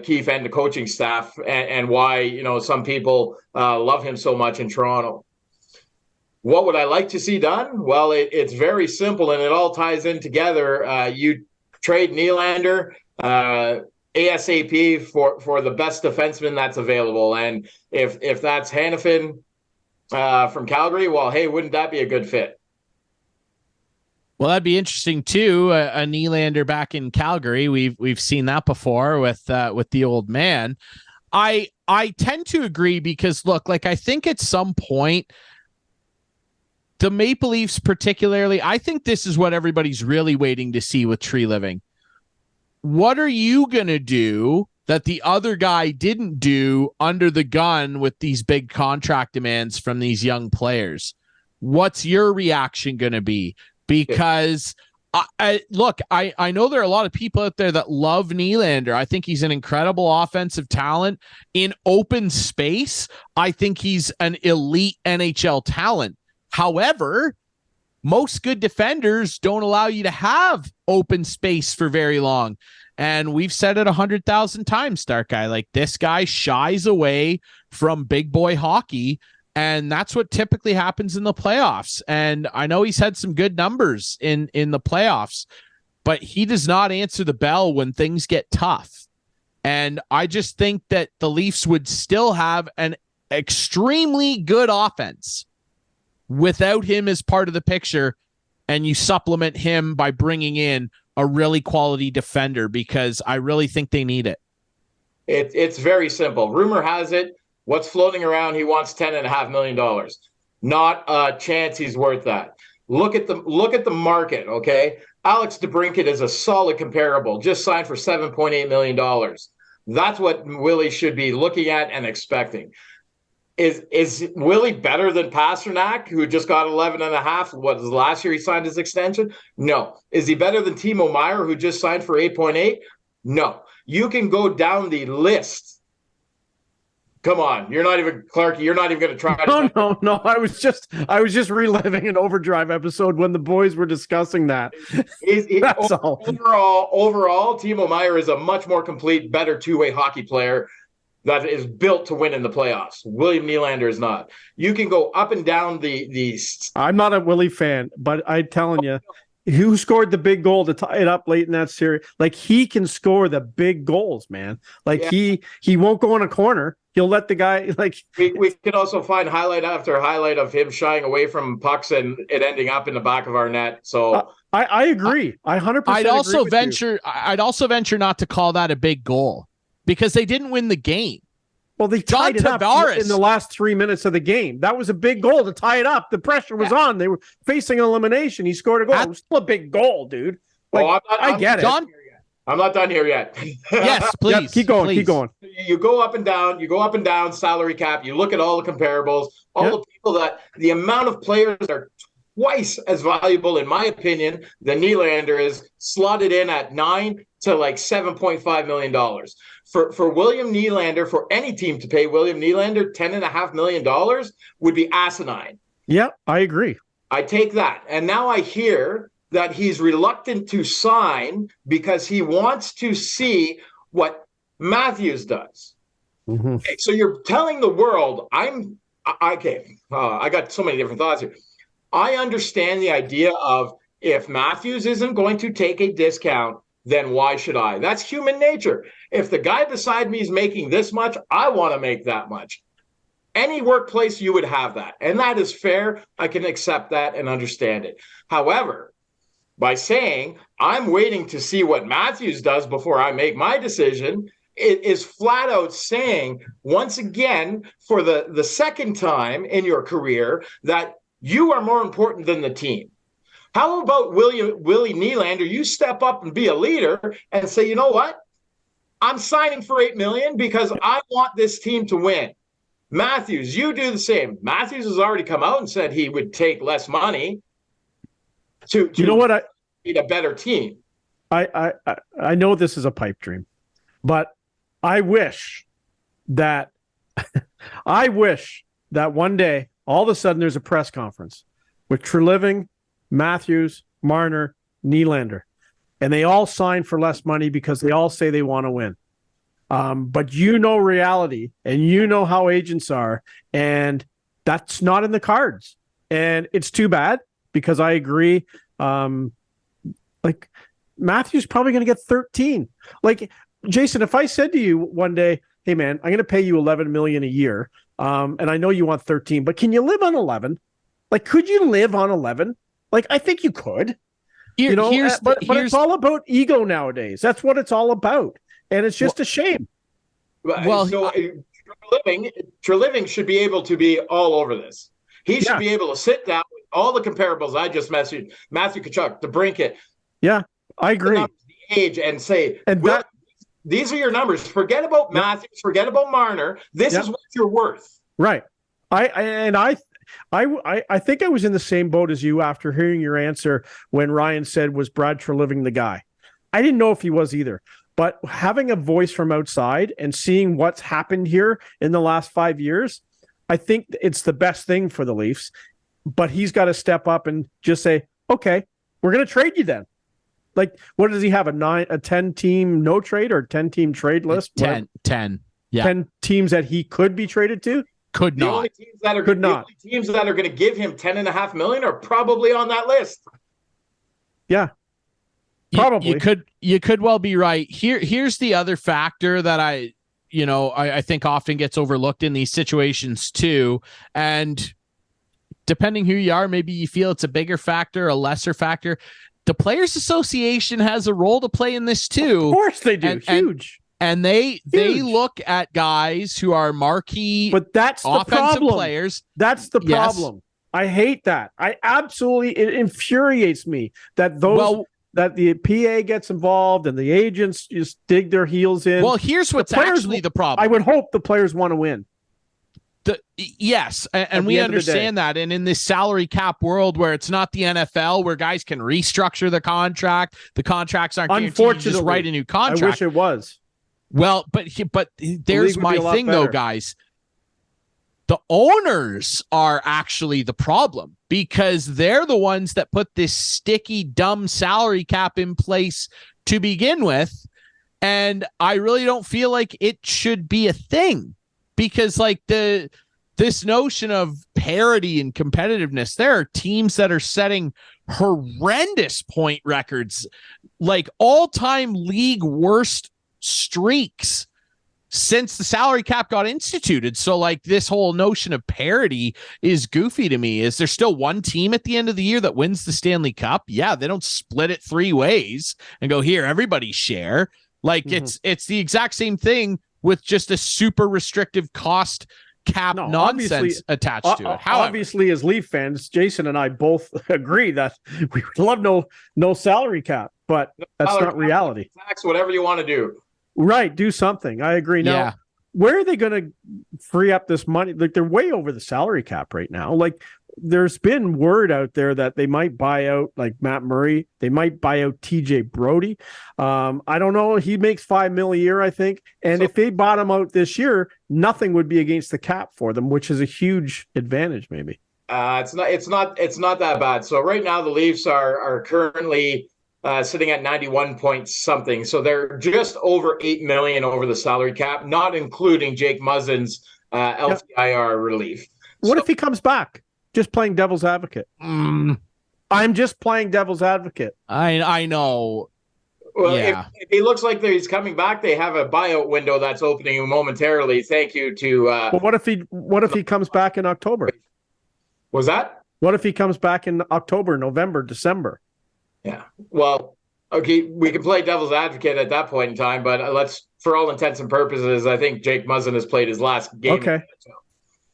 Keefe and the coaching staff, and why some people love him so much in Toronto. What would I like to see done? Well, it's very simple, and it all ties in together. You trade Nylander ASAP for the best defenseman that's available, and if that's Hanifin from Calgary, well, hey, wouldn't that be a good fit? Well, that'd be interesting too. A Nylander back in Calgary. We've seen that before with the old man. I tend to agree because look, like I think at some point the Maple Leafs particularly, I think this is what everybody's really waiting to see with Treliving. What are you going to do that the other guy didn't do under the gun with these big contract demands from these young players? What's your reaction going to be? Because I know there are a lot of people out there that love Nylander. I think he's an incredible offensive talent in open space. I think he's an elite NHL talent. However, most good defenders don't allow you to have open space for very long. And we've said it 100,000 times, Stark Guy, like this guy shies away from big boy hockey. And that's what typically happens in the playoffs. And I know he's had some good numbers in the playoffs, but he does not answer the bell when things get tough. And I just think that the Leafs would still have an extremely good offense without him as part of the picture, and you supplement him by bringing in a really quality defender, because I really think they need it. It's very simple. Rumor has it, what's floating around, he wants $10.5 million. Not a chance he's worth that. Look at the market, okay? Alex DeBrincat is a solid comparable, just signed for $7.8 million. That's what Willie should be looking at and expecting. Is Willie better than Pasternak, who just got 11.5? What was last year he signed his extension? No. Is he better than Timo Meier, who just signed for 8.8? No. You can go down the list. Come on, you're not even Clarkey. You're not even going to try. No. I was just reliving an Overdrive episode when the boys were discussing that. That's all. Overall, Timo Meier is a much more complete, better two-way hockey player that is built to win in the playoffs. William Nylander is not. You can go up and down the. I'm not a Willie fan, but I'm telling you, who scored the big goal to tie it up late in that series? Like, he can score the big goals, man. Like, he won't go in a corner. He'll let the guy, like. We could also find highlight after highlight of him shying away from pucks and it ending up in the back of our net. So I agree. I 100%. I'd also venture not to call that a big goal, because they didn't win the game. Well, they tied it up in the last 3 minutes of the game. That was a big goal to tie it up. The pressure was on. They were facing elimination. He scored a goal. It was still a big goal, dude. Like, I get it. I'm not done here yet. Yes, please. Yep, keep going. Please. Keep going. You go up and down. You go up and down salary cap. You look at all the comparables, all the people the amount of players that are twice as valuable, in my opinion, than Nylander is, slotted in at $9 to like $7.5 million. For William Nylander, for any team to pay William Nylander $10.5 million would be asinine. Yeah, I agree. I take that. And now I hear that he's reluctant to sign because he wants to see what Matthews does. Mm-hmm. Okay, so you're telling the world, I got so many different thoughts here. I understand the idea of, if Matthews isn't going to take a discount, then why should I? That's human nature. If the guy beside me is making this much, I want to make that much. Any workplace, you would have that. And that is fair. I can accept that and understand it. However, by saying I'm waiting to see what Matthews does before I make my decision, it is flat out saying, once again, for the second time in your career, that you are more important than the team. How about Willie Nylander? You step up and be a leader and say, you know what? I'm signing for $8 million because I want this team to win. Matthews, you do the same. Matthews has already come out and said he would take less money to you know what, be a better team. I know this is a pipe dream, but I wish that one day all of a sudden there's a press conference with Treliving, Matthews, Marner, Nylander, and they all sign for less money because they all say they want to win. But reality, and you know how agents are, and that's not in the cards. And it's too bad, because I agree. Like, Matthews probably going to get 13. Like, Jason, if I said to you one day, hey man, I'm going to pay you $11 million a year, and I know you want 13, but can you live on 11? Like, could you live on 11? Like, I think you could. But it's all about ego nowadays. That's what it's all about. And it's just a shame. Well, so Treliving should be able to be all over this. He should be able to sit down with all the comparables I just mentioned, Matthew Tkachuk, DeBrincat. Yeah, I agree. The age and say, these are your numbers. Forget about Matthews. Forget about Marner. This is what you're worth. Right. I think I was in the same boat as you after hearing your answer when Ryan said, was Brad Treliving the guy? I didn't know if he was either. But having a voice from outside and seeing what's happened here in the last 5 years, I think it's the best thing for the Leafs. But he's got to step up and just say, okay, we're going to trade you then. Like, what does he have? A 10-team no trade or 10-team trade list? 10. Yeah. 10 teams that he could be traded to? The only teams that are going to give him $10.5 million are probably on that list. Yeah. Probably. You could well be right. Here's the other factor that I think often gets overlooked in these situations too. And depending who you are, maybe you feel it's a bigger factor, a lesser factor. The Players Association has a role to play in this too. Of course they do. Huge. And they look at guys who are marquee, but that's the problem. Players. That's the problem. Yes. I hate that. It infuriates me that that the PA gets involved and the agents just dig their heels in. Well, here's what's actually the problem. I would hope the players want to win. Yes, and we understand that. And in this salary cap world where it's not the NFL, where guys can restructure the contract, the contracts aren't guaranteed to just write a new contract. I wish it was. Well, but there's my thing, though, guys. The owners are actually the problem because they're the ones that put this sticky, dumb salary cap in place to begin with. And I really don't feel like it should be a thing because like this notion of parity and competitiveness, there are teams that are setting horrendous point records, like all-time league worst streaks since the salary cap got instituted. So like this whole notion of parity is goofy to me. Is there still one team at the end of the year that wins the Stanley Cup? Yeah, they don't split it 3 ways and go, here, everybody share. Like it's the exact same thing with just a super restrictive cost cap nonsense attached to it. However, obviously, as Leaf fans, Jason and I both agree that we would love no salary cap, but that's not reality. Tax whatever you want to do. Right, do something. I agree. Now, where are they going to free up this money? Like they're way over the salary cap right now. Like there's been word out there that they might buy out like Matt Murray. They might buy out TJ Brody. I don't know. He makes $5 million a year, I think. And if they bought him out this year, nothing would be against the cap for them, which is a huge advantage, maybe. It's not that bad. So right now the Leafs are currently sitting at 91 point something. So they're just over $8 million over the salary cap, not including Jake Muzzin's LTIR relief. What if he comes back? Just playing devil's advocate. I'm just playing devil's advocate. I know. Well, if he looks like he's coming back, they have a buyout window that's opening momentarily. Thank you to. But what if he comes back in October? Was that? What if he comes back in October, November, December? Yeah. Well, okay, we can play devil's advocate at that point in time, but let's, for all intents and purposes, I think Jake Muzzin has played his last game. Okay.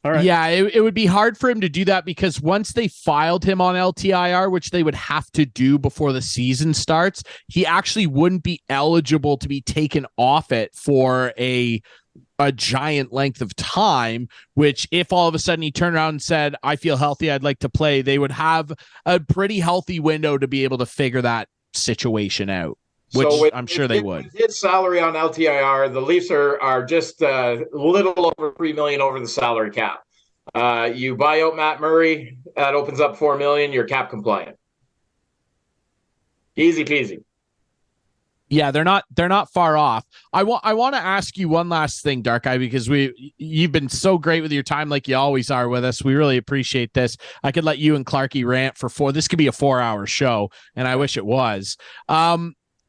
All right. Yeah, it would be hard for him to do that because once they filed him on LTIR, which they would have to do before the season starts, he actually wouldn't be eligible to be taken off it for a giant length of time, which if all of a sudden he turned around and said, I feel healthy, I'd like to play, they would have a pretty healthy window to be able to figure that situation out. Which I'm sure they would. His salary on LTIR, the Leafs are just a little over $3 million over the salary cap. You buy out Matt Murray, that opens up $4 million. You're cap compliant. Easy peasy. Yeah, they're not far off. I want to ask you one last thing, Dark Eye, because you've been so great with your time, like you always are with us. We really appreciate this. I could let you and Clarkey rant for this could be a 4-hour show, and I wish it was.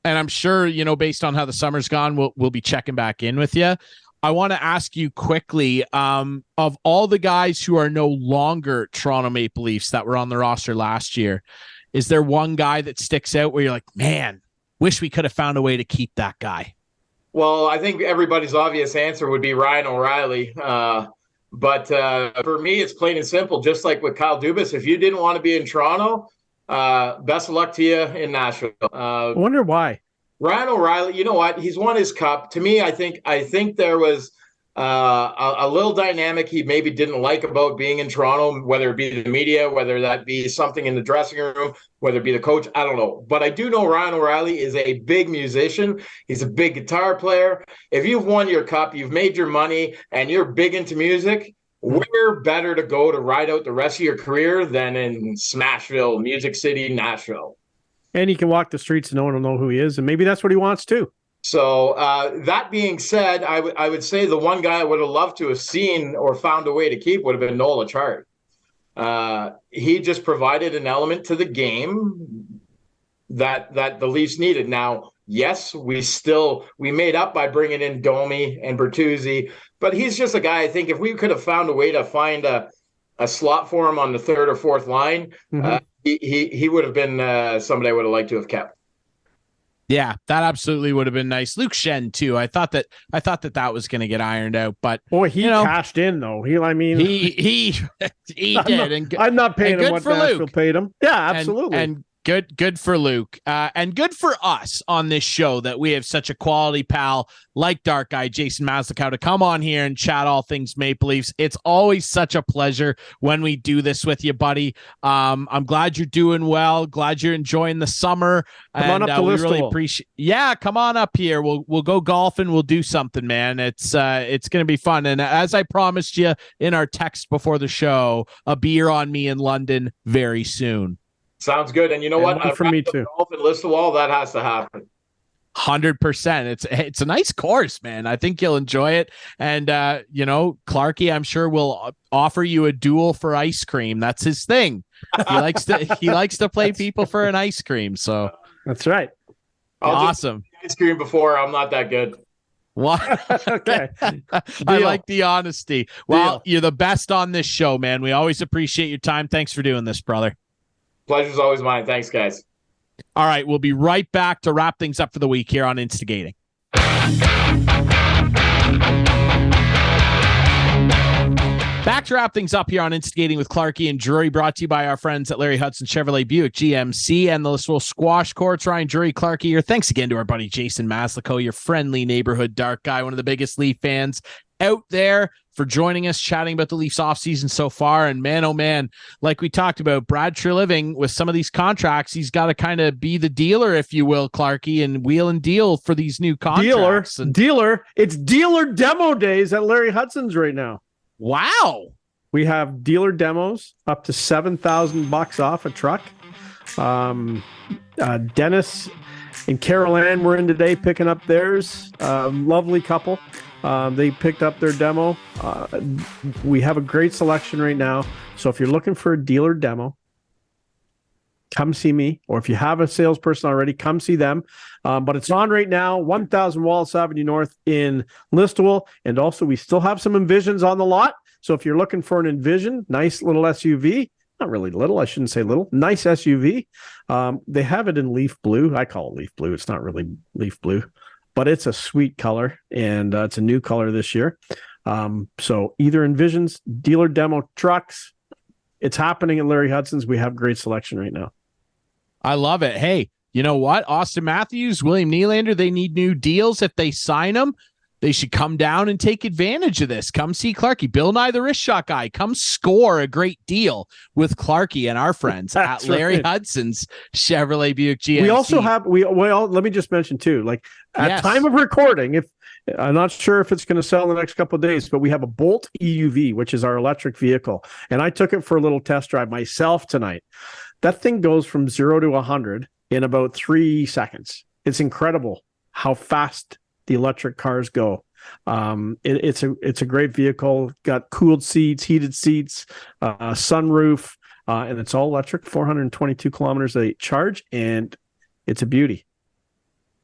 And I'm sure, based on how the summer's gone, we'll be checking back in with you. I want to ask you quickly, of all the guys who are no longer Toronto Maple Leafs that were on the roster last year, is there one guy that sticks out where you're like, man, wish we could have found a way to keep that guy? Well, I think everybody's obvious answer would be Ryan O'Reilly. But for me, it's plain and simple. Just like with Kyle Dubas, if you didn't want to be in Toronto, best of luck to you in Nashville. I wonder why. Ryan O'Reilly, you know what? He's won his cup. To me, I think there was a little dynamic he maybe didn't like about being in Toronto, whether it be the media, whether that be something in the dressing room, whether it be the coach. I don't know. But I do know Ryan O'Reilly is a big musician. He's a big guitar player. If you've won your cup, you've made your money, and you're big into music, where better to go to ride out the rest of your career than in Smashville, Music City, Nashville? And he can walk the streets and no one will know who he is. And maybe that's what he wants too. So that being said, I would say the one guy I would have loved to have seen or found a way to keep would have been Nola Chart. He just provided an element to the game that the Leafs needed. Now, yes, we made up by bringing in Domi and Bertuzzi, but he's just a guy. I think if we could have found a way to find a slot for him on the third or fourth line, he would have been somebody I would have liked to have kept. Yeah, that absolutely would have been nice. Luke Shen too. I thought that was going to get ironed out, but boy, he cashed in though. He did. I'm not paying him what Nashville paid him. Yeah, absolutely. And good for Luke, and good for us on this show that we have such a quality pal like Dark Guy Jason Maslakow to come on here and chat all things Maple Leafs. It's always such a pleasure when we do this with you, buddy. I'm glad you're doing well. Glad you're enjoying the summer. Come on up to we Listowel. Really appreciate. Yeah, come on up here. We'll go golfing. We'll do something, man. It's going to be fun. And as I promised you in our text before the show, a beer on me in London very soon. Sounds good. And you know what? For me too. Golf and Listowel, that has to happen. 100%. It's a nice course, man. I think you'll enjoy it. And Clarkey, I'm sure will offer you a duel for ice cream. That's his thing. He likes to play people for an ice cream. So that's right. Awesome. Ice cream before. I'm not that good. What? Okay. I like the honesty. Well, you're the best on this show, man. We always appreciate your time. Thanks for doing this, brother. Pleasure's always mine. Thanks, guys. All right, we'll be right back to wrap things up for the week here on Instigating. Back to wrap things up here on Instigating with Clarkey and Drury, brought to you by our friends at Larry Hudson Chevrolet Buick GMC and the Listowel Squash Courts. Ryan, Drury, Clarkey here. Thanks again to our buddy Jason Maslakow, your friendly neighborhood Dark Guy, one of the biggest Leaf fans out there, for joining us, chatting about the Leafs offseason so far. And man, oh man, like we talked about, Brad Treliving, with some of these contracts, he's got to kind of be the dealer, if you will, Clarkey, and wheel and deal for these new contracts. Dealer. It's dealer demo days at Larry Hudson's right now. Wow. We have dealer demos up to $7,000 off a truck. Dennis and Carol Ann were in today picking up theirs. Lovely couple. They picked up their demo. We have a great selection right now. So if you're looking for a dealer demo, come see me. Or if you have a salesperson already, come see them. But it's on right now, 1000 Wallace Avenue North in Listowel. And also, we still have some Envisions on the lot. So if you're looking for an Envision, nice little SUV, not really little, I shouldn't say little, nice SUV. They have it in leaf blue. I call it leaf blue. It's not really leaf blue, but it's a sweet color, and it's a new color this year. So either Envisions, dealer demo trucks, it's happening at Larry Hudson's. We have great selection right now. I love it. Hey, you know what? Auston Matthews, William Nylander, they need new deals. If they sign them, they should come down and take advantage of this. Come see Clarkey. Bill Nye, the wrist shot guy. Come score a great deal with Clarkey and our friends at Larry Hudson's Chevrolet Buick GMC. We also have, let me just mention too, like at time of recording, if I'm not sure if it's going to sell in the next couple of days, but we have a Bolt EUV, which is our electric vehicle. And I took it for a little test drive myself tonight. That thing goes from 0 to 100 in about 3 seconds. It's incredible how fast the electric cars go. It's a great vehicle. Got cooled seats, heated seats, sunroof, and it's all electric. 422 kilometers a charge, and it's a beauty.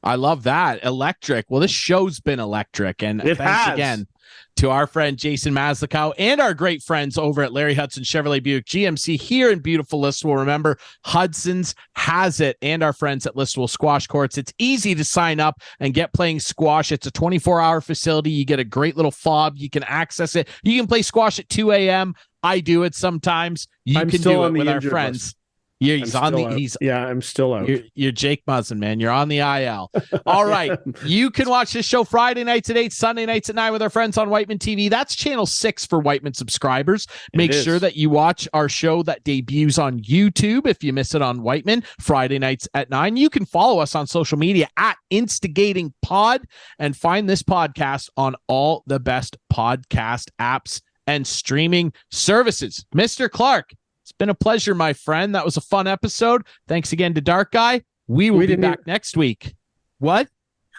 I love that. Electric. Well, this show's been electric. And thanks again to our friend Jason Maslakow and our great friends over at Larry Hudson Chevrolet Buick GMC here in beautiful Listowel. Remember, Hudson's has it, and our friends at Listowel Squash Courts. It's easy to sign up and get playing squash. It's a 24-hour facility. You get a great little fob. You can access it. You can play squash at 2 a.m. I do it sometimes. You can do it with our friends. Yeah, I'm still out. You're Jake Muzzin, man. You're on the IL. All right. You can watch this show Friday nights at 8, Sunday nights at 9 with our friends on Whiteman TV. That's channel 6 for Whiteman subscribers. Make sure that you watch our show that debuts on YouTube if you miss it on Whiteman, Friday nights at 9. You can follow us on social media at Instigating Pod and find this podcast on all the best podcast apps and streaming services. Mr. Clark, it's been a pleasure, my friend. That was a fun episode. Thanks again to Dark Guy. We will be back next week. What?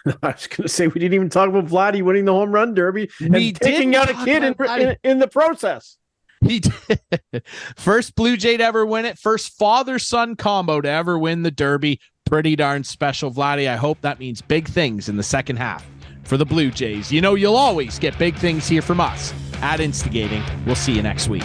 I was going to say, we didn't even talk about Vladdy winning the home run derby and taking out a kid in the process. He did. First Blue Jay to ever win it. First father-son combo to ever win the derby. Pretty darn special, Vladdy. I hope that means big things in the second half for the Blue Jays. You know, you'll always get big things here from us at Instigating. We'll see you next week.